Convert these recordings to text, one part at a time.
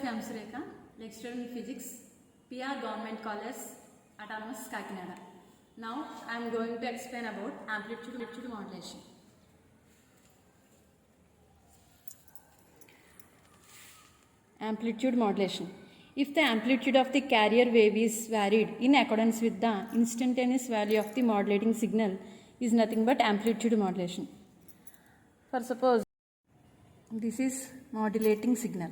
I'm Surekha, lecturer in physics, PR Government College, Autonomous Kakinada. Now I am going to explain about amplitude modulation. Amplitude modulation. If the amplitude of the carrier wave is varied in accordance with the instantaneous value of the modulating signal, is nothing but amplitude modulation. For suppose this is modulating signal.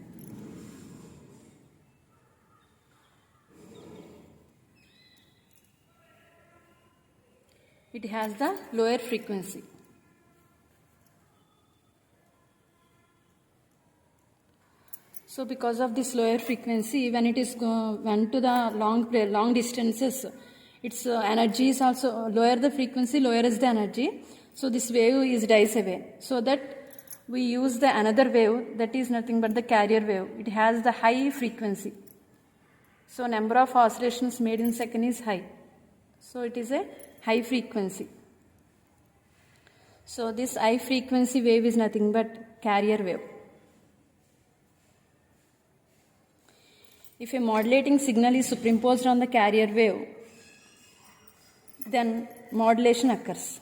It has the lower frequency. So because of this lower frequency, when it is went to the long distances, its energy is also lower the frequency, lower is the energy. So this wave is dies away. So that we use the another wave that is nothing but the carrier wave. It has the high frequency. So number of oscillations made in second is high. So it is a high frequency. So this high frequency wave is nothing but carrier wave. If a modulating signal is superimposed on the carrier wave, then modulation occurs.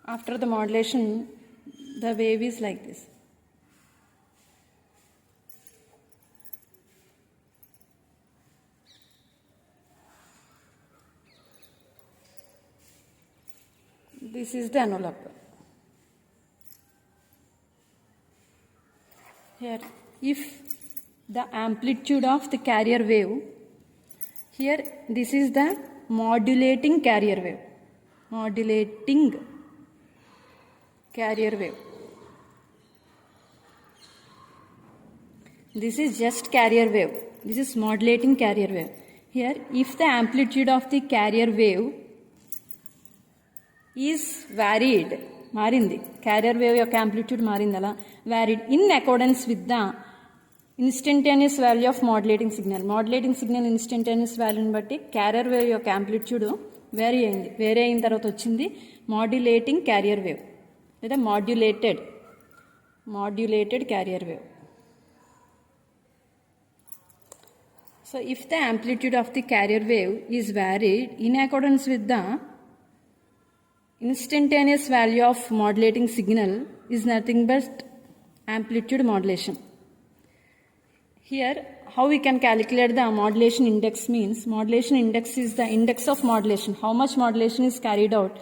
After the modulation, the wave is like this. This is the envelope. Here, if the amplitude of the carrier wave, here this is the modulating carrier wave. Modulating carrier wave. This is just carrier wave. This is modulating carrier wave. Here, if the amplitude of the carrier wave is varied, marindi, carrier wave యొక్క amplitude marindala, varied in accordance with the instantaneous value of modulating signal. Modulating signal instantaneous value ని బట్టి carrier wave యొక్క amplitude vary అయింది. వేరే అయిన తర్వాత వచ్చింది modulating carrier wave లేదా modulated carrier wave. So if the amplitude of the carrier wave is varied in accordance with the instantaneous value of modulating signal, is nothing but amplitude modulation. Here, how we can calculate the modulation index means, modulation index is the index of modulation, how much modulation is carried out,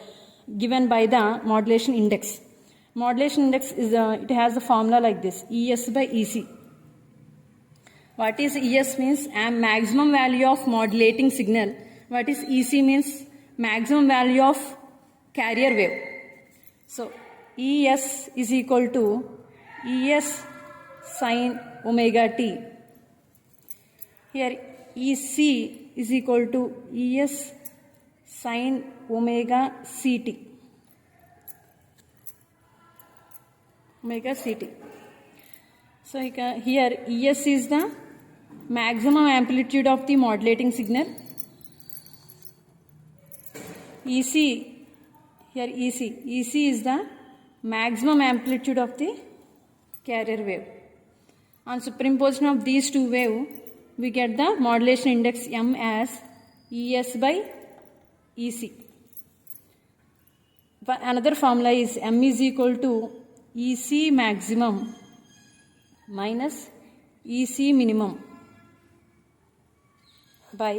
given by the modulation index. Modulation index is it has a formula like this, ES by EC. What is ES means? Maximum value of modulating signal. What is EC means? Maximum value of carrier wave. So ES is equal to ES sin omega t. Here EC is equal to ES sin omega ct. Omega ct. So here ES is the maximum amplitude of the modulating signal. EC, here EC is the maximum amplitude of the carrier wave. On superimposition of these two waves, we get the modulation index M as ES by EC. Another formula is M is equal to EC maximum minus EC minimum by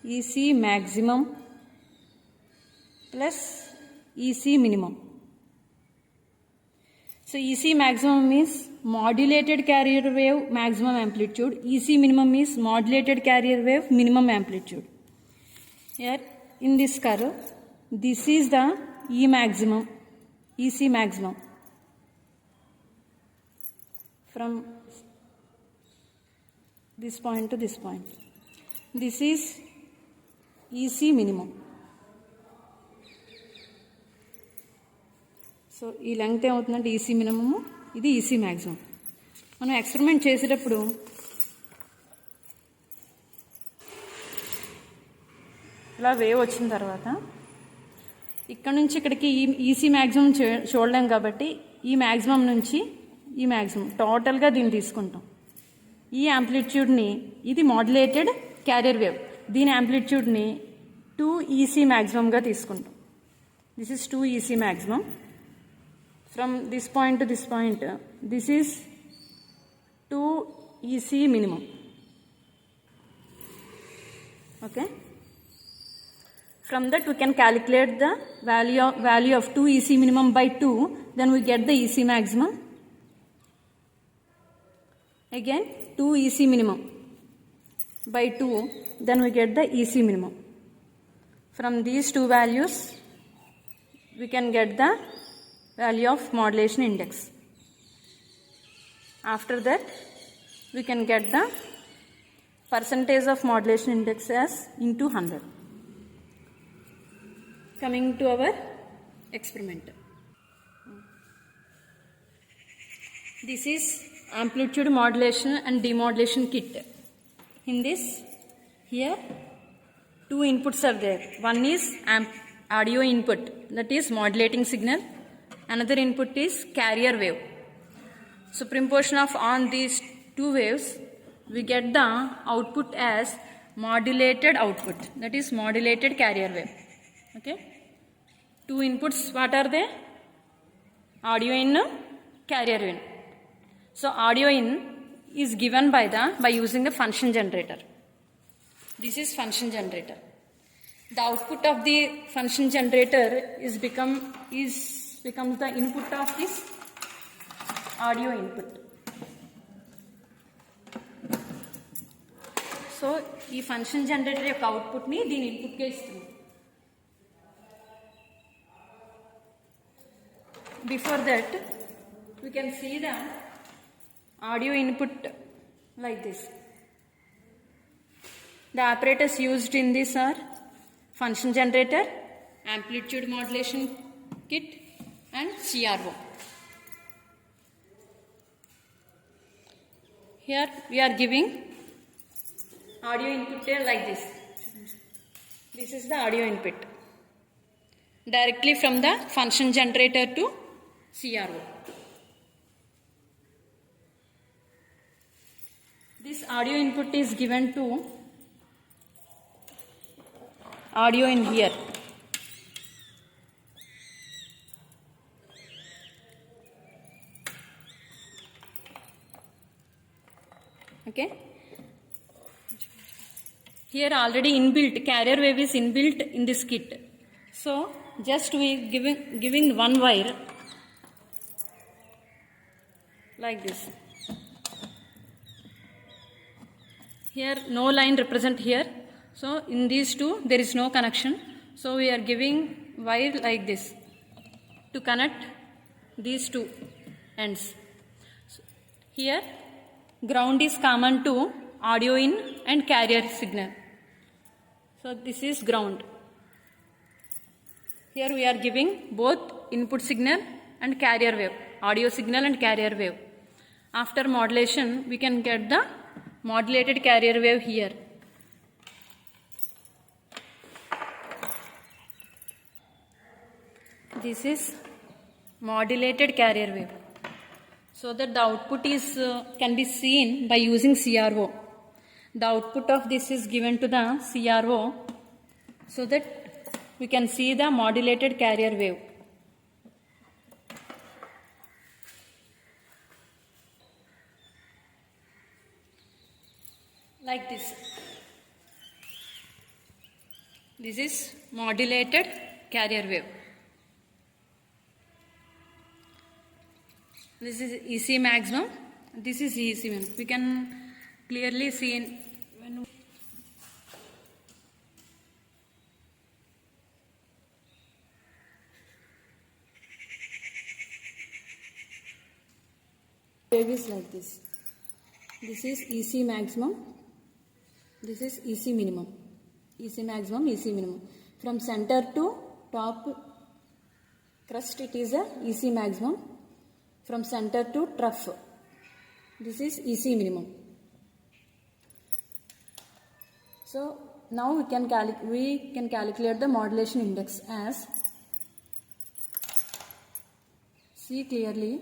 EC maximum plus EC minimum. So EC maximum means modulated carrier wave maximum amplitude. EC minimum is modulated carrier wave minimum amplitude. Here in this curve, this is the E maximum, EC maximum. From this point to this point. This is EC minimum. So ఈ length ఏమవుతుందంటే EC minimum, ఇది EC maximum. మనం experiment చేసేటప్పుడు ఇలా wave వచ్చిన తర్వాత ఇక్కడ నుంచి ఇక్కడికి ఈసీ మ్యాక్సిమం చూడలేం కాబట్టి ఈ మ్యాక్సిమం నుంచి ఈ మ్యాక్సిమం టోటల్గా దీన్ని తీసుకుంటాం. ఈ యాంప్లిట్యూడ్ని, ఇది మాడ్యులేటెడ్ క్యారియర్ వేవ్, దీని యాంప్లిట్యూడ్ని 2 EC మ్యాక్సిమంగా తీసుకుంటాం. This is 2 EC maximum. From this point to this point, this is 2 EC minimum. Okay. From that we can calculate the value of 2 EC minimum by 2, then we get the EC maximum. Again 2 EC minimum by 2, then we get the EC minimum. From these two values we can get the value of modulation index. After that we can get the percentage of modulation index as into 100. Coming to our experiment. This is amplitude modulation and demodulation kit. In this, here 2 inputs are there. One is audio input, that is modulating signal. Another input is carrier wave. Superimposition of on these 2 waves, we get the output as modulated output, that is modulated carrier wave. Okay. 2 inputs, what are they? Audio in, carrier in. So audio in is given by using the function generator. This is function generator. The output of the function generator becomes the input of this audio input. So ఈ function generator యొక్క అవుట్పుట్ని దీని ఇన్పుట్గా ఇస్తుంది. Before that, we can see the audio input like this. The apparatus used in this are function generator, amplitude modulation kit and CRO. Here we are giving audio input like this. This is the audio input directly from the function generator to CRO. This audio input is given to audio in here. Okay. Here already inbuilt carrier wave is inbuilt in this kit. So just we giving one wire like this. Here no line represent here. So in these two there is no connection. So we are giving wire like this to connect these two ends. So here ground is common to audio in and carrier signal. So this is ground. Here we are giving both input signal and carrier wave, audio signal and carrier wave. After modulation, we can get the modulated carrier wave here. This is modulated carrier wave. So that the output is can be seen by using CRO. The output of this is given to the CRO so that we can see the modulated carrier wave. Like this. This is modulated carrier wave. This is EC maximum. This is EC minimum. We can clearly see in when wave is like this. This is EC maximum. This is EC minimum. EC maximum, EC minimum. From center to top crust, it is a EC maximum. From center to trough, this is EC minimum. So now we can calculate the modulation index as, see clearly.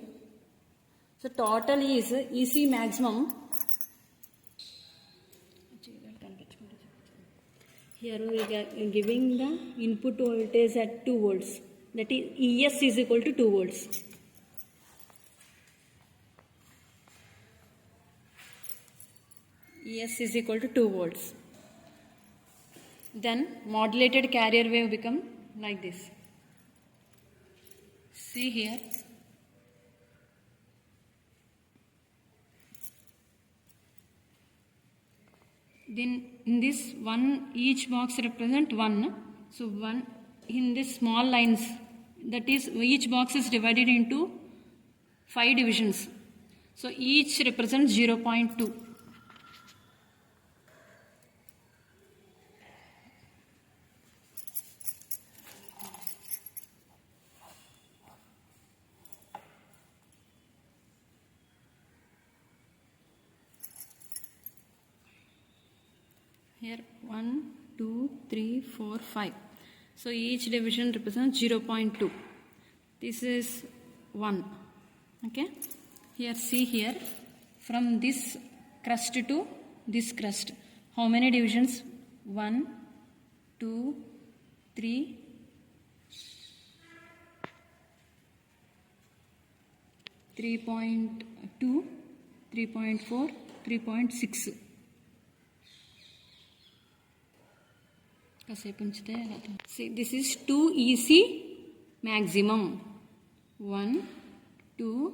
So total is EC maximum Here we are giving the input voltage at 2 volts. That is ES is equal to 2 volts. ES is equal to 2 volts. Then modulated carrier wave become like this. See here. Then in this one, each box represent 1. So 1 in this small lines, that is each box is divided into 5 divisions. So each represents 0.2. Here 1, 2, 3, 4, 5. So each division represents 0.2. This is 1. Okay. Here see here, from this crust to this crust, how many divisions? 1, 2, 3, 3.2, 3.4, 3.6. See, this is 2 EC maximum. 1, 2,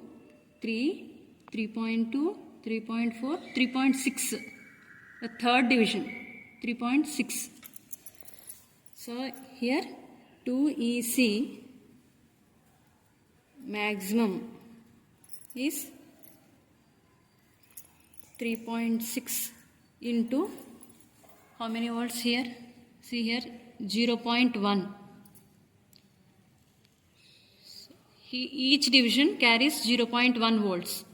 3, 3.2, 3.4, 3.6. The third division, 3.6. So here 2 EC maximum is 3.6 into how many volts here? See here 0.1. Each division carries 0.1 volts.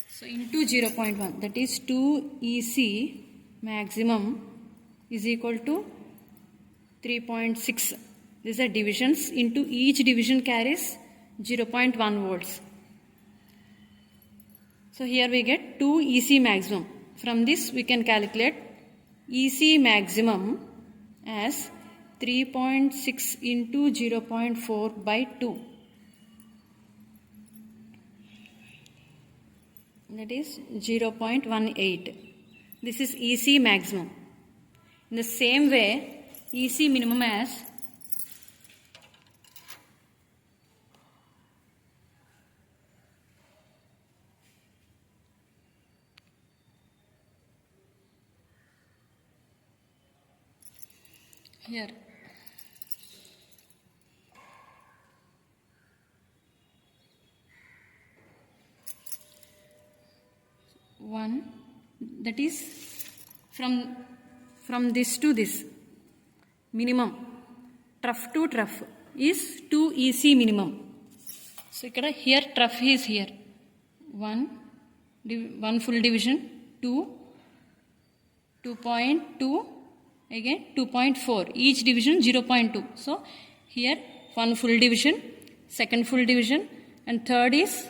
So into 0.1, that is 2 EC maximum is equal to 3.6. These are divisions. Into each division carries 0.1 volts. So here we get 2 EC maximum. From this we can calculate EC maximum as 3.6 into 0.4 by 2. That is 0.18. This is EC maximum. In the same way, EC minimum as here 1, that is from this to this minimum, trough to trough is 2 EC minimum. So here trough is here 1 full division, 2, 2.2, again 2.4, each division 0.2. So here 1 full division, second full division, and third is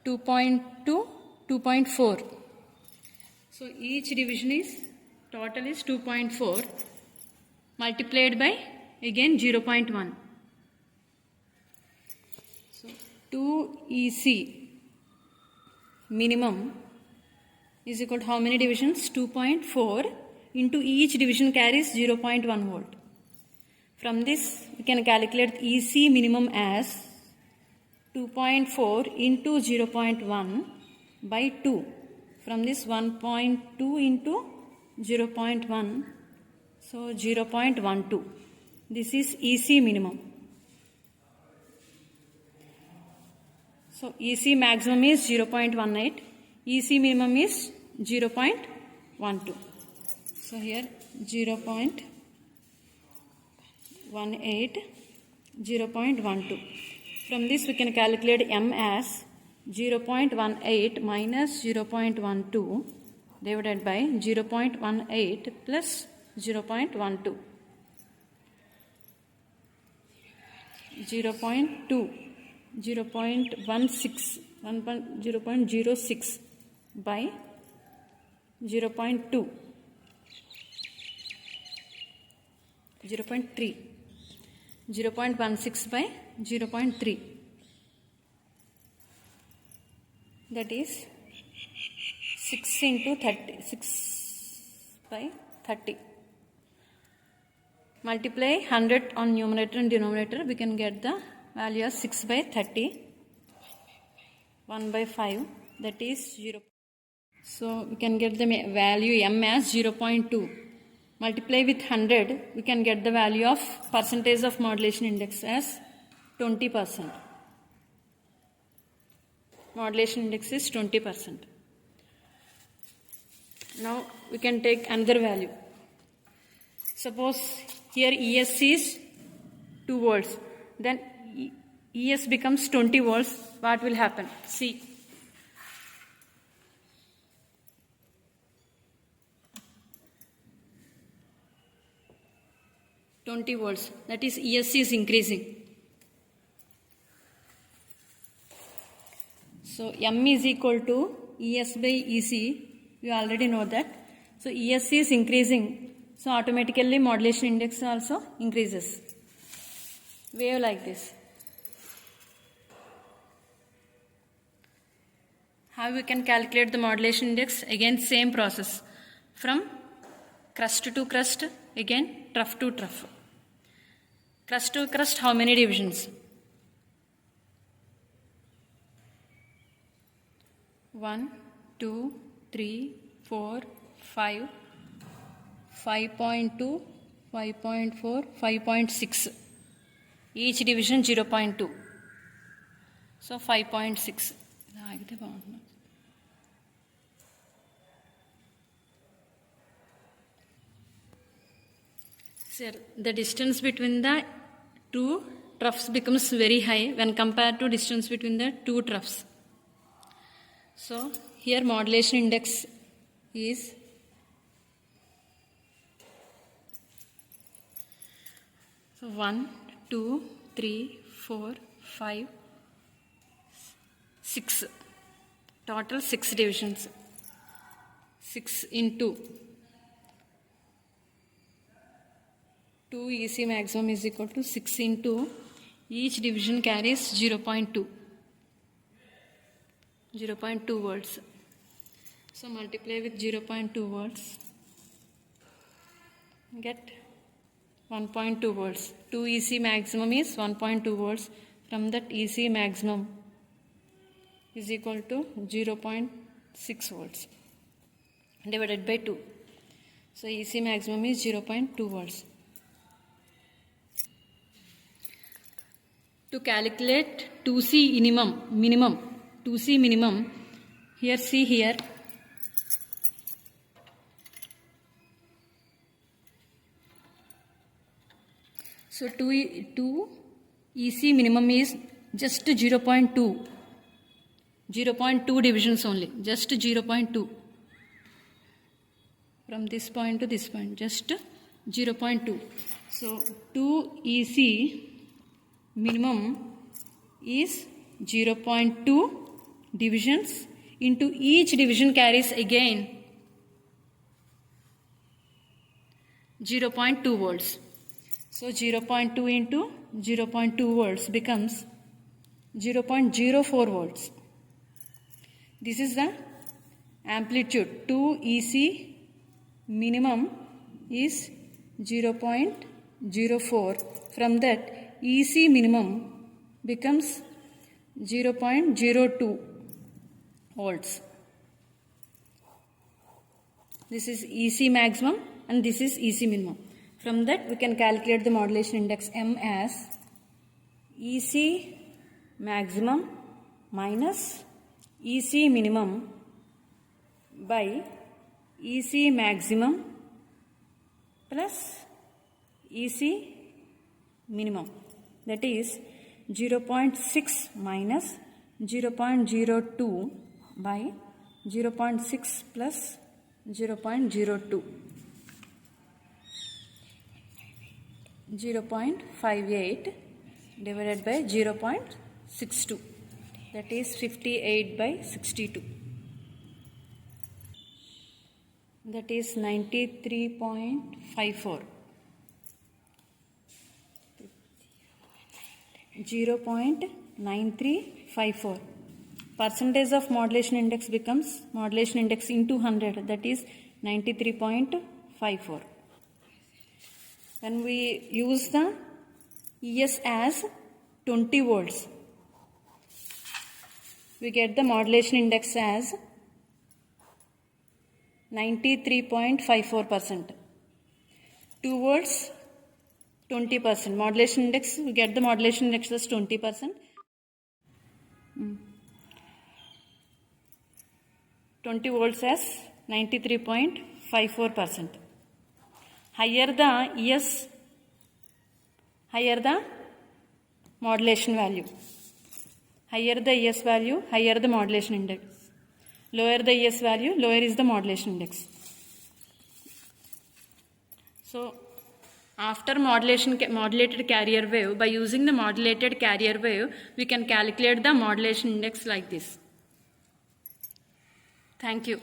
2.2, 2.4. So each division is total is 2.4 multiplied by again 0.1. So 2 EC minimum is equal to how many divisions? 2.4 into each division carries 0.1 volt. From this we can calculate EC minimum as 2.4 into 0.1 by 2. From this 1.2 into 0.1, so 0.12. This is EC minimum. So EC maximum is 0.18, EC minimum is 0.12. So here 0.18, 0.12. From this we can calculate M as 0.18 minus 0.12 divided by 0.18 plus 0.12. 0.2, 0.16, 0.06 by 0.2. 0.3, 0.16 by 0.3, that is 6 into 30, 6 by 30. Multiply 100 on numerator and denominator, we can get the value as 6 by 30, 1 by 5, that is 0. So we can get the value m as 0.2. Multiply with 100, we can get the value of percentage of modulation index as 20%. Modulation index is 20%. Now we can take another value. Suppose here ES is 2 volts. Then ES becomes 20 volts. What will happen? See. $20 volts. That is ES is increasing. So M is equal to ES by EC. You already know that. So ES is increasing. So automatically modulation index also increases. Wave like this. How we can calculate the modulation index? Again same process. From crust to crust, again trough to trough. Crust to crust, how many divisions? 1, 2, 3, 4, 5, 5.2, 5.4, 5.6. Each division 0.2. So 5.6. Sir, the distance between the two troughs becomes very high when compared to distance between the two troughs. So here modulation index is so 1, 2, 3, 4, 5, 6. Total 6 divisions. 6 into 2 EC maximum is equal to 6 into each division carries 0.2. 0.2 volts. So multiply with 0.2 volts. Get 1.2 volts. 2 EC maximum is 1.2 volts. From that EC maximum is equal to 0.6 volts divided by 2. So EC maximum is 0.2 volts. To calculate 2C minimum, 2C minimum, here see here. So 2 EC minimum is just 0.2. 0.2 divisions only, just 0.2. From this point to this point, just 0.2. So 2 EC minimum is 0.2 divisions into each division carries again 0.2 volts. So 0.2 into 0.2 volts becomes 0.04 volts. This is the amplitude. 2 EC minimum is 0.04. From that EC minimum becomes 0.02 volts. This is EC maximum and this is EC minimum. From that we can calculate the modulation index M as EC maximum minus EC minimum by EC maximum plus EC minimum. That is 0.6 minus 0.02 by 0.6 plus 0.02. 0.58 divided by 0.62. That is 58 by 62. That is 93.54. 0.9354. Percentage of modulation index becomes modulation index into 100, that is 93.54. When we use the ES as 20 volts, we get the modulation index as 93.54%. 2 volts, 20%. Modulation index, we get the modulation index as 20%. 20 volts as 93.54%. Higher the ES, higher the modulation value. Higher the ES value, higher the modulation index. Lower the ES value, lower is the modulation index. So, after modulated carrier wave, by using the modulated carrier wave, we can calculate the modulation index like this. Thank you.